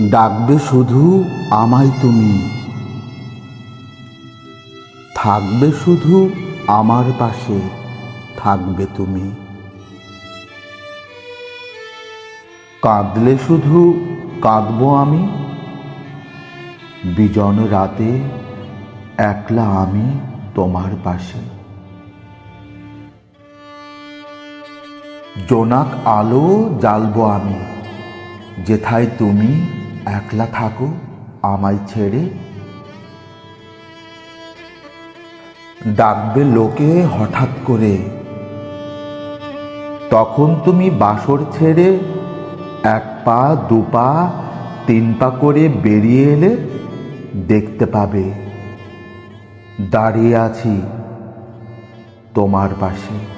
ডাকবে শুধু আমায় তুমি, থাকবে শুধু আমার পাশে, থাকবে তুমি। কাঁদলে শুধু কাঁদবো আমি, বিজন রাতে একলা আমি তোমার পাশে। জোনাক আলো জ্বালবো আমি, যেথায় তুমি একলা থাকো আমায় ছেড়ে। ডাকবে লোকে হঠাৎ করে, তখন তুমি বাসর ছেড়ে এক পা দু পা তিন পা করে বেরিয়ে এলে দেখতে পাবে দাঁড়িয়ে আছি তোমার পাশে।